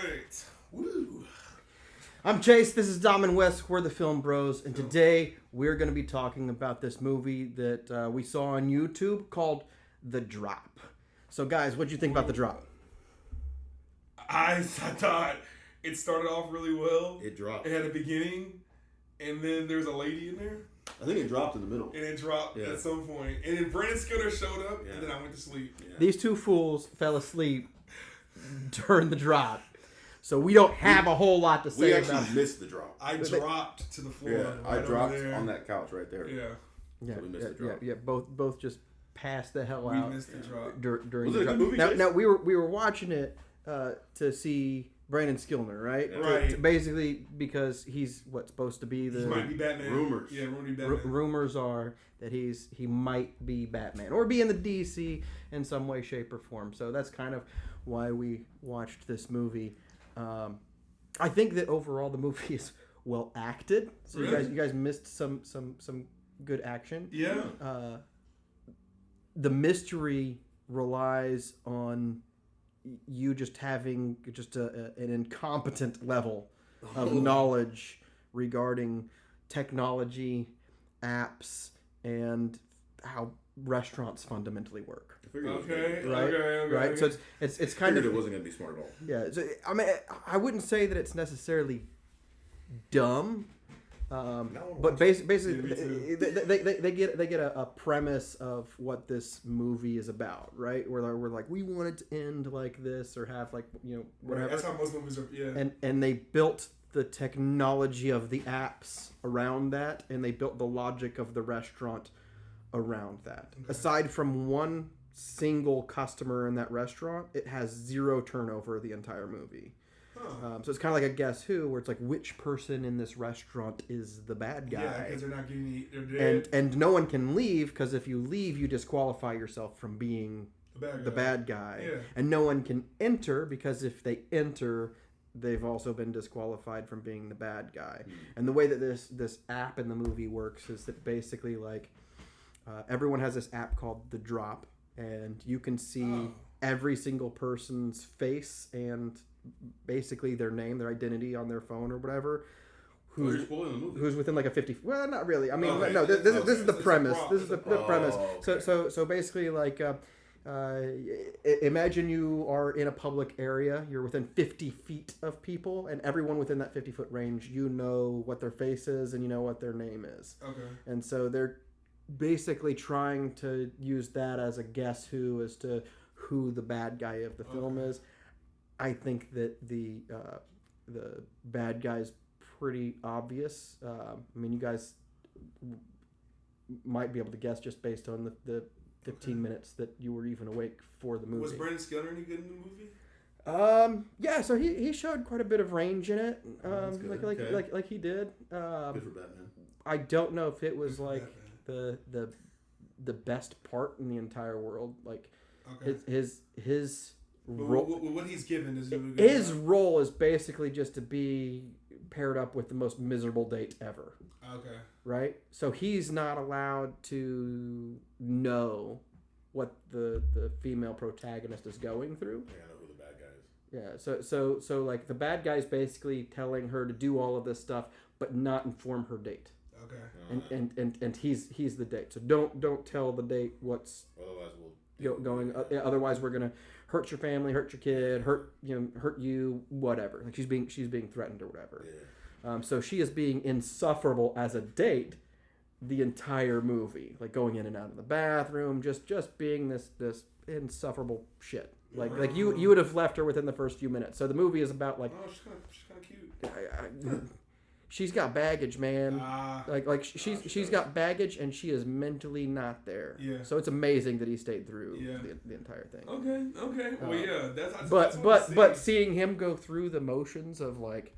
right. Woo. I'm Chase. This is Dom and Wes. We're the Film Bros. And today we're going to be talking about this movie that we saw on YouTube called The Drop. So, guys, what'd you think about The Drop? I thought it started off really well. It dropped. It had a beginning, and then there's a lady in there. I think it dropped in the middle. And it dropped at some point. And then Brandon Sklenar showed up, and then I went to sleep. Yeah. These two fools fell asleep during The Drop. So we don't have a whole lot to say about it. We actually missed The Drop. I dropped to the floor. Yeah, right I dropped over there. on that couch right there. Yeah. So we missed The Drop. Yeah. Both just passed the hell out. We missed The Drop. During Was The it a Drop. good movie, Now we were watching it to see Brandon Sklenar, right? Yeah. Right. Basically, because he's supposed to be the... He might be Batman. Rumors. Yeah, rumors be Batman. Rumors are that he might be Batman or be in the DC in some way, shape, or form. So that's kind of why we watched this movie. I think that overall the movie is well acted. So really? you guys missed some good action. Yeah. The mystery relies on you just having an incompetent level of knowledge regarding technology, apps, and how restaurants fundamentally work. Right. So it's kind of, it wasn't going to be smart at all. Yeah. So I mean, I wouldn't say that it's necessarily dumb. But basically, they get a premise of what this movie is about, right? Where we're like, we want it to end like this or have whatever. Right, that's how most movies are. Yeah. And they built the technology of the apps around that, and they built the logic of the restaurant around that. Okay. Aside from one single customer in that restaurant, it has zero turnover the entire movie. Huh. So it's kind of like a Guess Who, where it's like, which person in this restaurant is the bad guy? Yeah, because they're not getting they're dead. And no one can leave, because if you leave, you disqualify yourself from being the bad guy. Yeah. And no one can enter, because if they enter, they've also been disqualified from being the bad guy. And the way that this app in the movie works is that basically everyone has this app called The Drop, and you can see every single person's face and basically their name, their identity on their phone or whatever. You're spoiling the movie. Who's within like a 50? Well, not really. I mean, okay. No. This is the premise. This is the premise. Okay. So basically, imagine you are in a public area. You're within 50 feet of people, and everyone within that 50-foot range, you know what their face is and you know what their name is. Okay. And so they're basically trying to use that as a Guess Who as to who the bad guy of the film is. I think that the bad guy's pretty obvious. I mean, you guys might be able to guess just based on the 15 minutes that you were even awake for the movie. Was Brandon Sklenar any good in the movie? Yeah. So he showed quite a bit of range in it. Like he did. Good for Batman. I don't know if it was like the best part in the entire world. Like his role, what he's given is his role is basically just to be paired up with the most miserable date ever. Okay. Right? So he's not allowed to know what the female protagonist is going through. I know who the bad guy is. Yeah. So like the bad guy's basically telling her to do all of this stuff, but not inform her date. Okay. And he's the date. So don't tell the date what's going. Otherwise, we're gonna hurt your family, hurt your kid, hurt you, whatever. Like she's being threatened or whatever. Yeah. So she is being insufferable as a date the entire movie, like going in and out of the bathroom, just being this insufferable shit. Like you would have left her within the first few minutes. So the movie is about like. Oh, she's kind of cute. She's got baggage, man. She's got baggage, and she is mentally not there. Yeah. So it's amazing that he stayed through the entire thing. Okay. Well, yeah. That's but seeing him go through the motions of like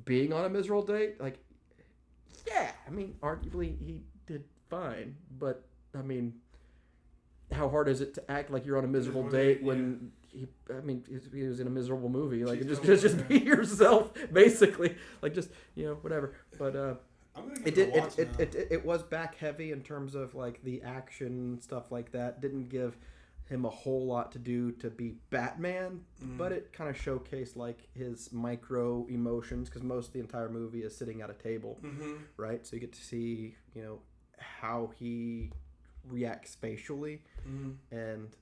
being on a miserable date, like, yeah, I mean, arguably he did fine, but I mean, how hard is it to act like you're on a miserable date when he was in a miserable movie? Like, just be yourself, basically. Like, just whatever. But it was back heavy in terms of like the action stuff like that. Didn't give him a whole lot to do to be Batman, but it kind of showcased like his micro emotions because most of the entire movie is sitting at a table, right? So you get to see, you know, how he reacts facially, and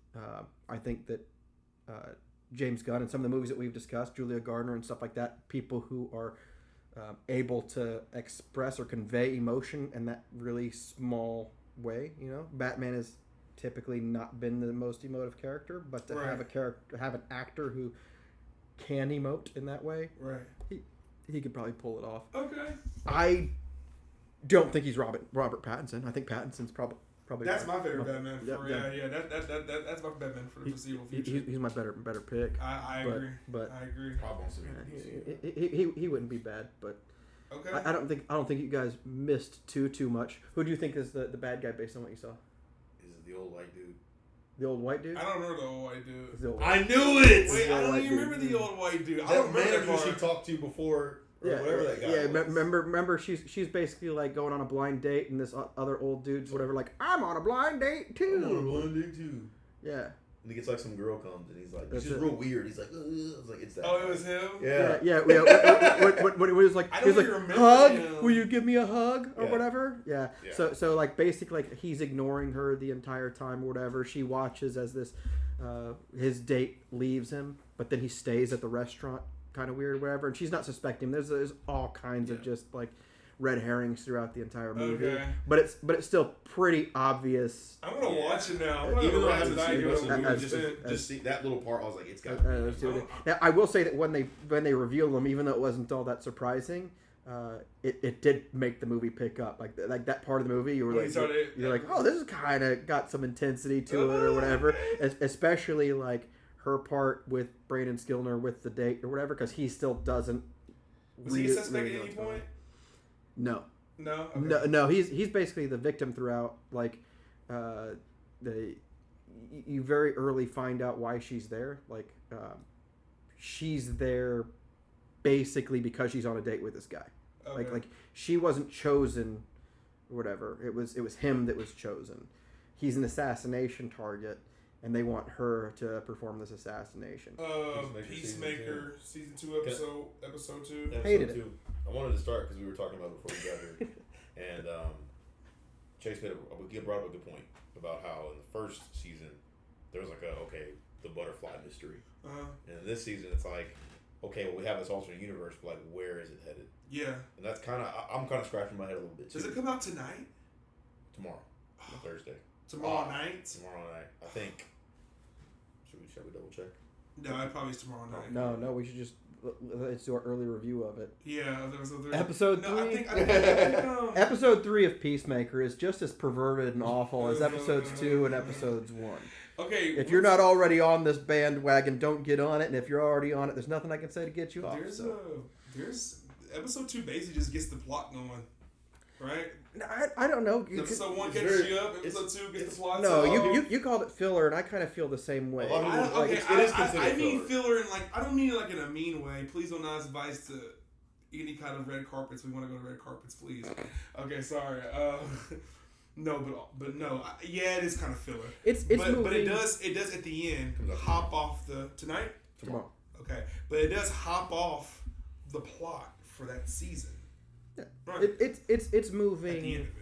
I think that James Gunn and some of the movies that we've discussed, Julia Garner and stuff like that, people who are able to express or convey emotion in that really small way, you know, Batman has typically not been the most emotive character, but to have an actor who can emote in that way, he could probably pull it off. Okay. I don't think he's Robert Pattinson. I think Pattinson's probably that's my favorite Batman. That's my Batman for the foreseeable future. He's my better pick. I agree. But I agree. He wouldn't be bad, but okay. I don't think you guys missed too much. Who do you think is the bad guy based on what you saw? Is it the old white dude? The old white dude? I don't remember the old white dude. I knew it! Wait, I don't even remember the old white dude. I don't remember who she talked to before, or whatever that guy was. Remember she's basically like going on a blind date, and this other old dude's whatever, like, I'm on a blind date too. I'm on a blind date too. Yeah. And he gets like some girl comes, and he's like, it's just real weird. He's like, I was like, it's that. Oh, it was him? Yeah. When it was like, hug, will you give me a hug or whatever? Yeah. So like basically like he's ignoring her the entire time or whatever. She watches as this his date leaves him, but then he stays at the restaurant, kind of weird, whatever. And she's not suspecting. There's all kinds of just like red herrings throughout the entire movie, but it's still pretty obvious. I'm gonna watch it now. Even though I haven't seen the rest of the movie, just see that little part. I was like, it's got. Now I will say that when they reveal them, even though it wasn't all that surprising, it did make the movie pick up. Like that part of the movie, you're like, oh, this is kind of got some intensity to it or whatever. Especially like her part with Brandon Sklenar with the date or whatever, because he still doesn't. Was he a suspect at any point? No. No. Okay. No. He's basically the victim throughout. Like, you very early find out why she's there. Like, she's there basically because she's on a date with this guy. Okay. Like she wasn't chosen, or whatever. It was him that was chosen. He's an assassination target, and they want her to perform this assassination. Peacemaker season 2 episode 2. Hated it. I wanted to start because we were talking about it before we got here, and Chase brought up a good point about how in the first season there was like the butterfly mystery, and in this season it's like, okay, well, we have this alternate universe, but like, where is it headed? Yeah, and that's I'm kind of scratching my head a little bit too. Does it come out tonight? Tomorrow, Thursday. Tomorrow night. Tomorrow night, I think. Shall we double check? No, it probably is tomorrow night. No, we should just. Let's do our early review of it. Yeah, episode 3. I think episode 3 of Peacemaker is just as perverted and awful as episodes 2 and episodes 1. Okay, if you're not already on this bandwagon, don't get on it. And if you're already on it, there's nothing I can say to get you off. There's episode 2 basically just gets the plot going, right? I don't know. Episode 1 gets you up. Episode 2 gets the plot. No, you called it filler, and I kind of feel the same way. I mean filler, and like I don't mean it like in a mean way. Please don't advise to any kind of red carpets. We want to go to red carpets, please. Okay, sorry. No, but no. Yeah, it is kind of filler. It's moving. But it does at the end hop off the tonight. Tomorrow. Okay, but it does hop off the plot for that season. Yeah. Right. It's moving at the end of it.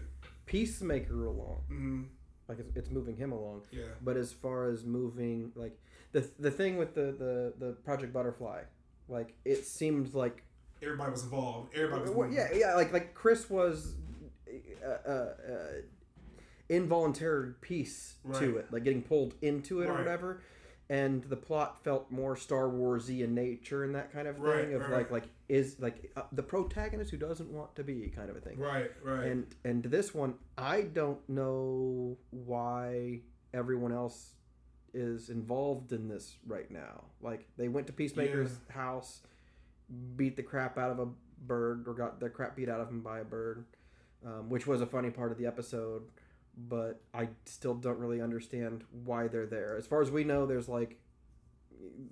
Peacemaker along. Mm-hmm. Like it's moving him along. Yeah. But as far as moving, like the thing with the Project Butterfly, like it seemed like everybody was involved. Everybody was yeah. Like Chris was involuntary piece to it, like getting pulled into it or whatever. And the plot felt more Star Wars-y in nature and that kind of thing is the protagonist who doesn't want to be kind of a thing. Right. And this one, I don't know why everyone else is involved in this right now. Like they went to Peacemaker's house, beat the crap out of a bird, or got the crap beat out of him by a bird, which was a funny part of the episode. But I still don't really understand why they're there. As far as we know, there's like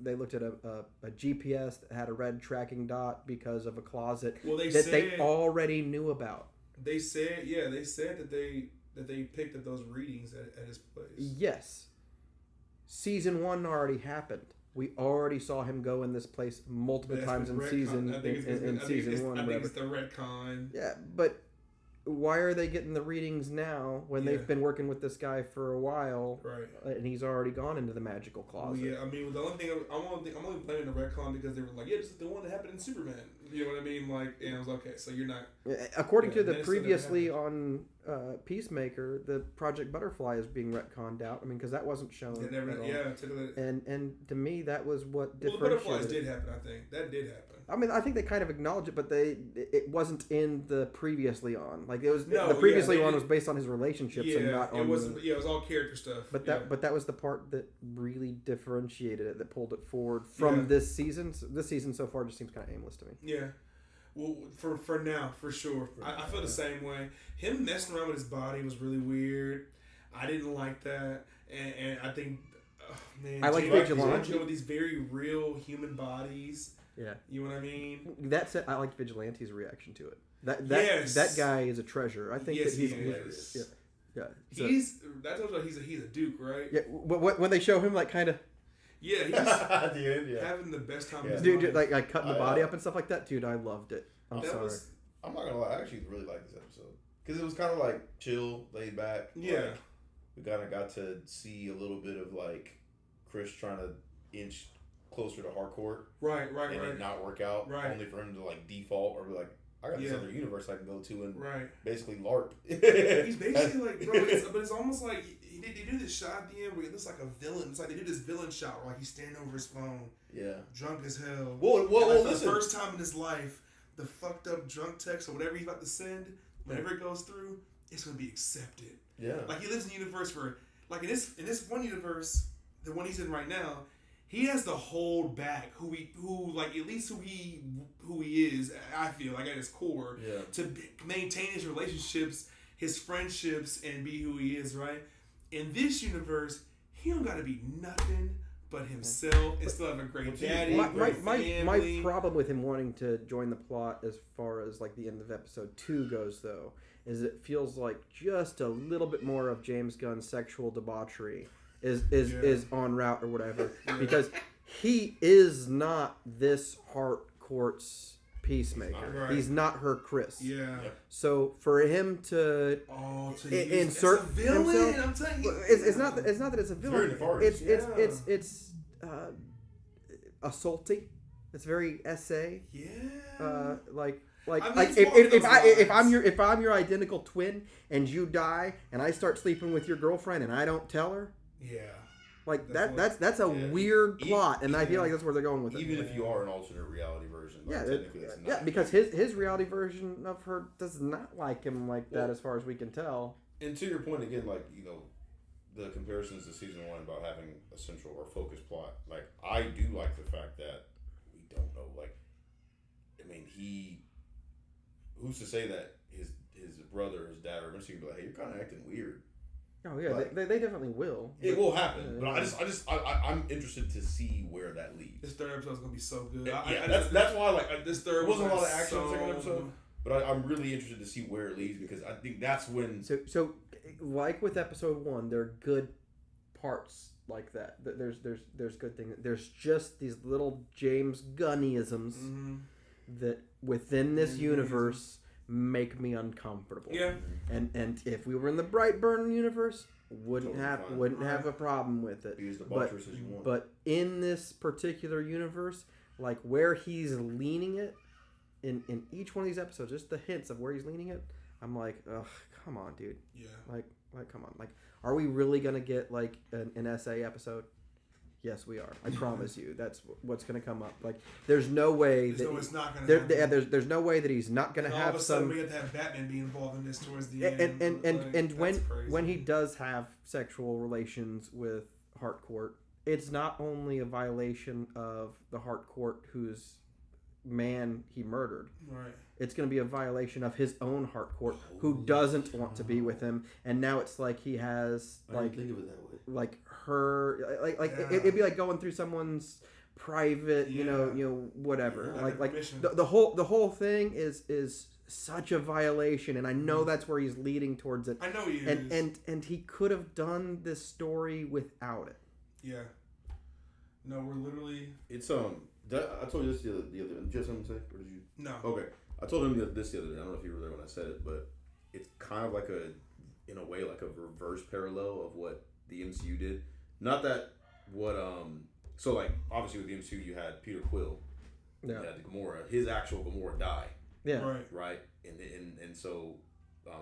they looked at a GPS that had a red tracking dot because of a closet they already knew about. They said that they picked up those readings at his place. Yes, season 1 already happened. We already saw him go in this place multiple times in season 1. I think it's the retcon. Yeah, but why are they getting the readings now when they've been working with this guy for a while, right? And he's already gone into the magical closet. Well, yeah, I mean, the only thing I'm only blaming the retcon because they were like, this is the one that happened in Superman. You know what I mean? Like, and I was like, okay, so you're not. According to the previously on Peacemaker, the Project Butterfly is being retconned out. I mean, because that wasn't shown. And to me, that was what differentiated. Well, the butterflies did happen. I think that did happen. I mean, I think they kind of acknowledged it, but it wasn't in the previously on. Like it was the previously on was based on his relationships and not on. It wasn't. It was all character stuff. But that was the part that really differentiated it, that pulled it forward from this season. This season so far just seems kind of aimless to me. Yeah. Well, for now, for sure. I feel the same way. Him messing around with his body was really weird. I didn't like that, and I think, man, I like Vigilante with these very real human bodies. Yeah, you know what I mean. That said, I liked Vigilante's reaction to it. That guy is a treasure. I think that he's hilarious. Yeah. So, he's a duke, right? Yeah. When they show him like kind of. Yeah, he's at the end, having the best time. Yeah. Dude, like cutting the body up and stuff like that. Dude, I loved it. I'm sorry. I'm not gonna lie. I actually really liked this episode because it was kind of like chill, laid back. Yeah. Like, we kind of got to see a little bit of like Chris trying to inch closer to Harcourt. Right. And it not work out. Right. Only for him to like default or be like, I got this other universe I can go to and basically LARP. He's basically like, bro, but it's almost like they do this shot at the end where he looks like a villain. It's like they do this villain shot where like he's standing over his phone, drunk as hell. Well, for the first time in his life, the fucked up drunk text or whatever he's about to send, whenever it goes through, it's gonna be accepted. Yeah, like he lives in a universe where, like in this one universe, the one he's in right now, he has to hold back who he is. I feel like at his core, to maintain his relationships, his friendships, and be who he is. Right. In this universe, he don't got to be nothing but himself and still have a great daddy, my problem with him wanting to join the plot as far as like the end of episode 2 goes, though, is it feels like just a little bit more of James Gunn's sexual debauchery is en route or whatever, because he is not this Harcourt's Peacemaker. He's not her Chris. Yeah. So for him to insert villain, himself, I'm telling you, it's not that it's a villain. It's assaulty. It's very essay. Yeah. If I'm your identical twin and you die and I start sleeping with your girlfriend and I don't tell her. Yeah. Like that's a weird plot, and I feel like that's where they're going with it. Even if you are an alternate reality version, because his reality version of her does not like him like that, as far as we can tell. And to your point again, like the comparisons to season 1 about having a central or focused plot. Like I do like the fact that we don't know. Like, I mean, who's to say that his brother, his dad, are eventually gonna be like, hey, you're kind of acting weird. Oh yeah, like, they definitely will. It will happen, but I'm interested to see where that leads. This third episode is gonna be so good. That's why this third wasn't a lot of action in the second episode, but I'm really interested to see where it leads because I think that's when. So like with episode 1, there are good parts like that. There's good things. There's just these little James Gunnisms that within this universe make me uncomfortable. Yeah. And if we were in the Brightburn universe, wouldn't have a problem with it. Be as debaucherous as you want. But in this particular universe, like where he's leaning it in each one of these episodes, just the hints of where he's leaning it, I'm like, ugh, come on, dude. Yeah. Like come on. Like, are we really gonna get like an essay episode? Yes, we are. I promise you. That's what's going to come up. Like, there's no way it's not going to happen. Yeah, there's no way that he's not going to have some. All of a sudden, we have to have Batman be involved in this towards the end. And when he does have sexual relations with Harcourt, it's not only a violation of the Harcourt whose man he murdered. Right. It's going to be a violation of his own Harcourt, who doesn't want to be with him, and now it's like he has like. I didn't think of it that way. Like her, it'd be like going through someone's private, you know, whatever. The whole thing is such a violation, and I know that's where he's leading towards it. I know he is. And he could have done this story without it. Yeah. No, we're literally. It's I told you this the other. Did you have something to say, or did you? No. Okay, I told him this the other day. I don't know if you were there when I said it, but it's kind of like in a way, like a reverse parallel of what the MCU did. Not that what So like obviously with the MCU you had Peter Quill, you had the Gamora. His actual Gamora died. Yeah. Right. And so.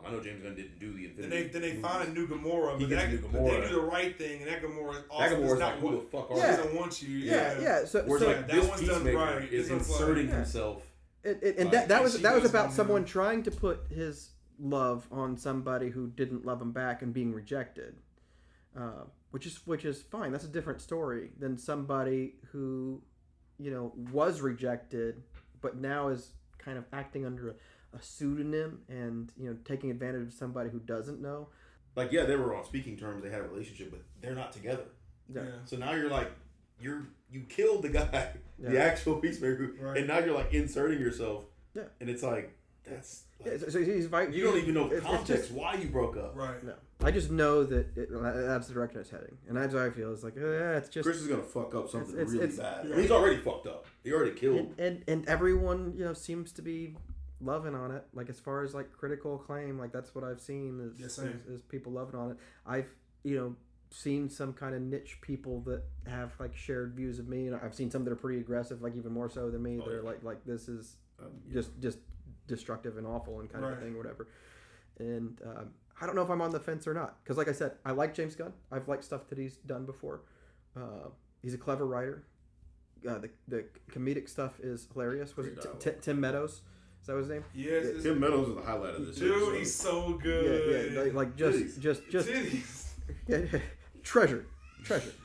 I know James Gunn didn't do the Infinity. Then they find a new Gamora, but they do the right thing, and that Gamora is not who the fuck are you? Doesn't want you. Yeah. So like that one's done right. Is inserting himself. That was about someone trying to put his love on somebody who didn't love him back and being rejected, which is fine. That's a different story than somebody who, was rejected, but now is kind of acting under a pseudonym and taking advantage of somebody who doesn't know. Like they were on speaking terms, they had a relationship, but they're not together. Yeah. So now you're like you killed the guy, the actual Peacemaker, and now you're like inserting yourself. Yeah. And it's like that's so he's fighting. You don't even know the context why you broke up. Right. No. I just know that that's the direction it's heading, and that's how I feel. It's like it's just Chris is gonna fuck up something really bad. Yeah. I mean, he's already fucked up. He already killed. And everyone seems to be loving on it, like as far as like critical acclaim, like that's what I've seen is people loving on it. I've seen some kind of niche people that have like shared views of me, and I've seen some that are pretty aggressive, like even more so than me. They're like this is just destructive and awful and kind of a thing, or whatever. And I don't know if I'm on the fence or not, because like I said, I like James Gunn. I've liked stuff that he's done before. He's a clever writer. The comedic stuff is hilarious. Was it Tim Meadows? Is that his name? Yes. Tim Meadows is the highlight of this. Dude, he's so good. Yeah. Like just treasure.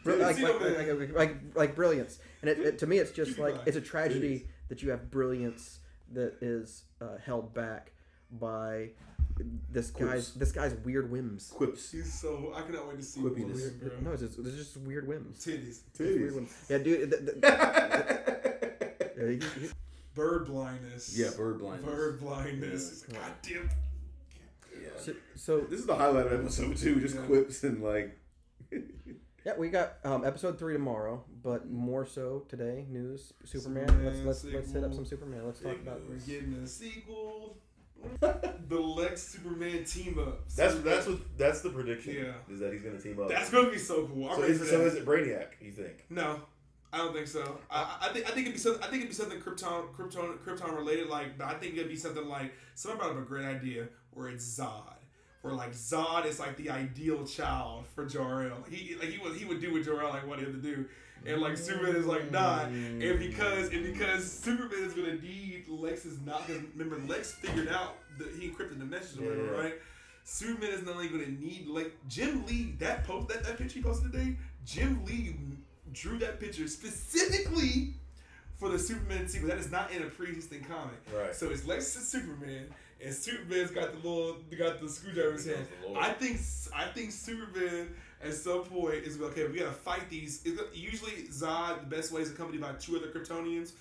Like brilliance. And it to me, it's just like it's a tragedy that you have brilliance that is held back by this guy's weird whims. Quips. He's so. I cannot wait to see quippiness. No, it's just weird whims. Titties. Weird whims. Yeah, dude. Bird blindness. Yeah, bird blindness. Yeah. God damn. Yeah. So this is the highlight of episode 2. Just quips and like. Yeah, we got episode 3 tomorrow, but more so today. News, Superman. Let's hit up some Superman. Let's talk about. We're getting a sequel. The Lex Superman team up. That's the prediction. Yeah, is that he's gonna team up. That's gonna be so cool. So is it Brainiac? You think? No. I don't think so. I think it'd be something. I think it'd be something Krypton related. Like, I think it'd be something like someone brought up a great idea where it's Zod, where like Zod is like the ideal child for Jor-El. He would do what Jor-El like wanted him to do, and like Superman is like not. And because Superman is gonna need Lex is not, because remember Lex figured out that he encrypted the message or whatever, right? Superman is not only gonna need like Jim Lee. That picture he posted today. Jim Lee drew that picture specifically for the Superman sequel. That is not in a pre-existing comic. Right. So it's Lex and Superman, and Superman's got the screwdriver in his hand. I think Superman at some point is okay. We gotta fight these. Usually Zod, the best way is accompanied by 2 other Kryptonians.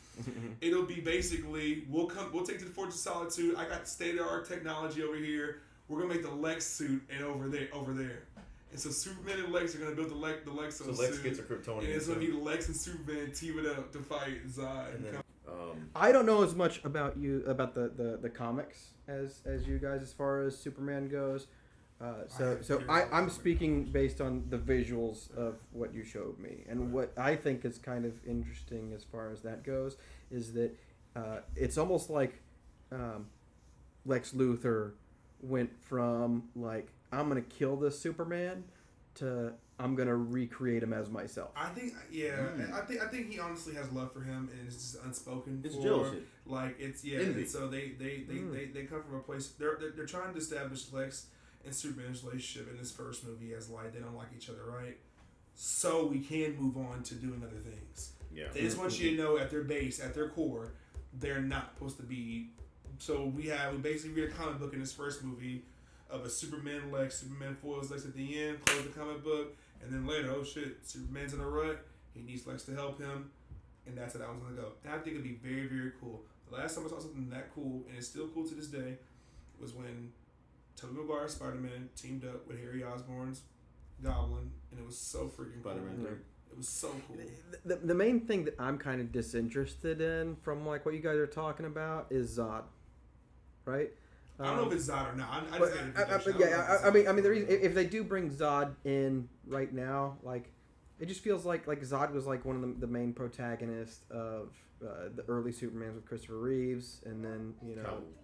It'll be basically we'll take to the Fortress of Solitude. I got state-of-the-art technology over here. We're gonna make the Lex suit and over there. And so Superman and Lex are gonna build the Lex suit. So Lex gets a Kryptonian. And it's gonna be Lex and Superman teaming up to fight Zod. And then, I don't know as much about the comics as you guys as far as Superman goes. So I'm speaking based on the visuals of what you showed me, and what I think is kind of interesting as far as that goes is that it's almost like Lex Luthor went from like I'm gonna kill this Superman to I'm gonna recreate him as myself. I think I think he honestly has love for him, and it's just unspoken. It's jealousy. Like it's And so they come from a place they're trying to establish Lex and Superman's relationship in this first movie as like they don't like each other, right? So we can move on to doing other things. Yeah. They just want you to know at their base, at their core, they're not supposed to be. So we basically read a comic book in this first movie of a Superman foils Lex at the end, close the comic book, and then later, oh shit, Superman's in a rut, he needs Lex to help him, and that's how that one's gonna go. And I think it'd be very, very cool. The last time I saw something that cool, and it's still cool to this day, was when Tobey Maguire's Spider-Man teamed up with Harry Osborn's Goblin, and it was so freaking cool. Spider-Man 3. It was so cool. The main thing that I'm kind of disinterested in from like what you guys are talking about is Zod, right? I don't know if it's Zod or not. I mean, the reason if they do bring Zod in right now, like, it just feels like Zod was like one of the main protagonists of the early Supermans with Christopher Reeves, and then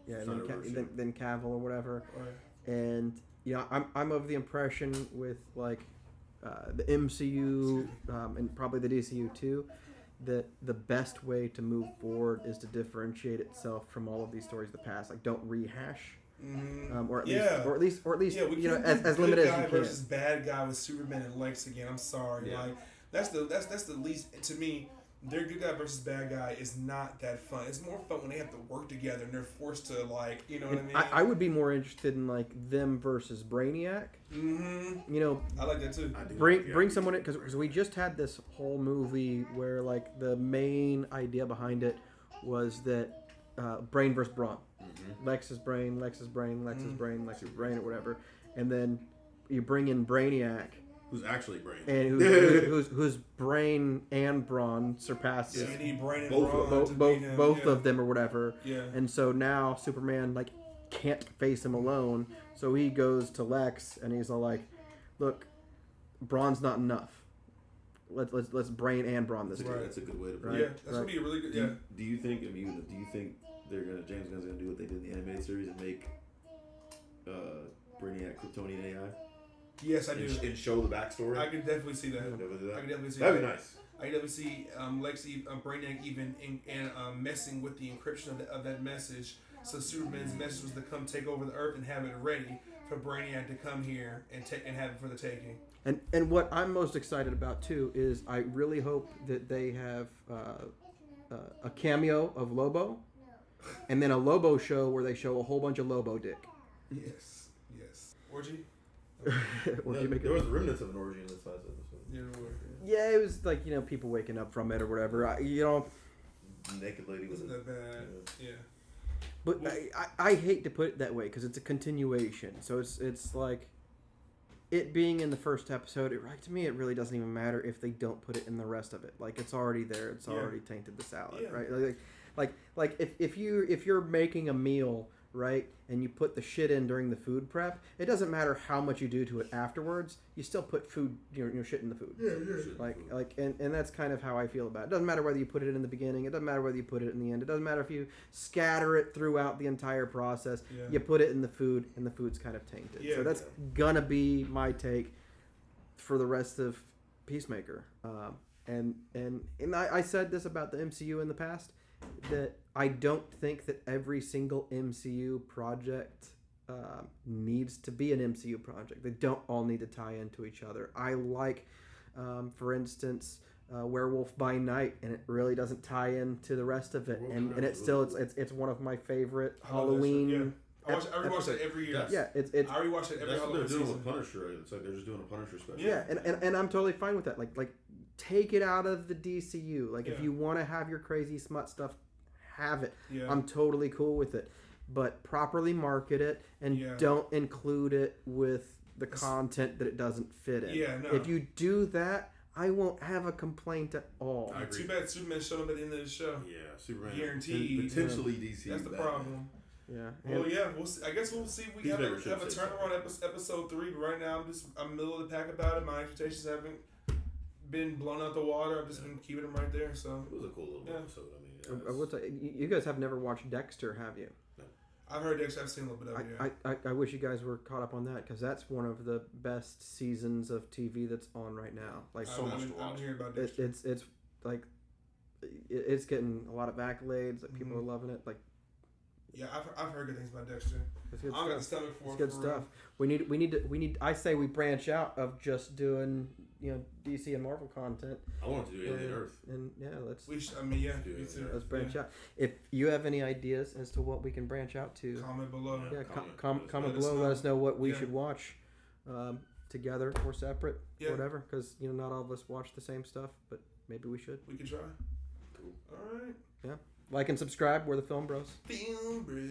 then Cavill or whatever, right. And I'm of the impression with like the MCU and probably the DCU too, that the best way to move forward is to differentiate itself from all of these stories of the past. Like, don't rehash, or at least as limited as you can. Versus bad guy with Superman and Lex again. I'm sorry, like that's the least to me. Their good guy versus bad guy is not that fun. It's more fun when they have to work together and they're forced to what I mean. I would be more interested in like them versus Brainiac. Mm-hmm. I like that too. Bring someone in because we just had this whole movie where like the main idea behind it was that brain versus brawn. Mm-hmm. Lex's brain, or whatever, and then you bring in Brainiac. Who's actually brain. And whose brain and brawn surpasses both of them or whatever. Yeah. And so now Superman like can't face him alone. So he goes to Lex and he's all like, look, brawn's not enough. Let's brain and brawn this time. That's a good way to put it. Yeah, that's gonna be a really good. Do you think they're gonna James Gunn's gonna do what they did in the animated series and make Brainiac Kryptonian AI? Yes, I do. And show the backstory? I can definitely see that. That'd be nice. I can definitely see Brainiac even messing with the encryption of that message. So Superman's message was to come take over the Earth and have it ready for Brainiac to come here and have it for the taking. And what I'm most excited about too is I really hope that they have a cameo of Lobo, and then a Lobo show where they show a whole bunch of Lobo dick. Yes. Orgy. There was remnants of an orgy in this last episode. Yeah, it was like people waking up from it or whatever. Naked lady wasn't that bad. Yeah. But I hate to put it that way because it's a continuation. So it's like it being in the first episode. To me, it really doesn't even matter if they don't put it in the rest of it. Like, it's already there. It's already tainted the salad, right? Like if you're making a meal, right, and you put the shit in during the food prep, it doesn't matter how much you do to it afterwards. You still put food, your shit in the food. And that's kind of how I feel about it. It doesn't matter whether you put it in the beginning. It doesn't matter whether you put it in the end. It doesn't matter if you scatter it throughout the entire process. Yeah. You put it in the food, and the food's kind of tainted. So that's gonna be my take for the rest of Peacemaker. And I said this about the MCU in the past, that I don't think that every single MCU project needs to be an MCU project. They don't all need to tie into each other. I like, for instance, Werewolf by Night, and it really doesn't tie into the rest of it, and it's still it's one of my favorite Halloween. I rewatch it every year. Yeah, I rewatch it every Halloween season. They're doing with Punisher. It's like they're just doing a Punisher special. Yeah, and I'm totally fine with that. Like take it out of the DCU. Like, if you want to have your crazy smut stuff, have it. Yeah. I'm totally cool with it. But properly market it and don't include it with the content that it doesn't fit in. Yeah, no. If you do that, I won't have a complaint at all. Too bad Superman showed up at the end of the show. Yeah, Superman. Guaranteed. Potentially DC. That's the problem. Yeah. Well, we'll see. I guess we'll see if we have a turnaround episode 3. But right now, I'm middle of the pack about it. My expectations haven't been blown out the water. I've just been keeping them right there. So it was a cool little episode. I mean, you guys have never watched Dexter, have you? No. I've heard Dexter. I've seen a little bit of it. I wish you guys were caught up on that, because that's one of the best seasons of TV that's on right now. Like, so much to watch. I'm hearing about Dexter. It's like it's getting a lot of accolades. Like, people are loving it. Like, yeah, I've heard good things about Dexter. It's good I don't got the stomach for it. It's good stuff. We need. I say we branch out of just doing DC and Marvel content. I want to do Alien Earth. And let's. Let's branch out. If you have any ideas as to what we can branch out to, comment below. Yeah, comment below. Let us know what we should watch, together or separate, whatever. Because not all of us watch the same stuff, but maybe we should. We can try. Cool. All right. Yeah. Like and subscribe. We're the Film Bros. Film Bros.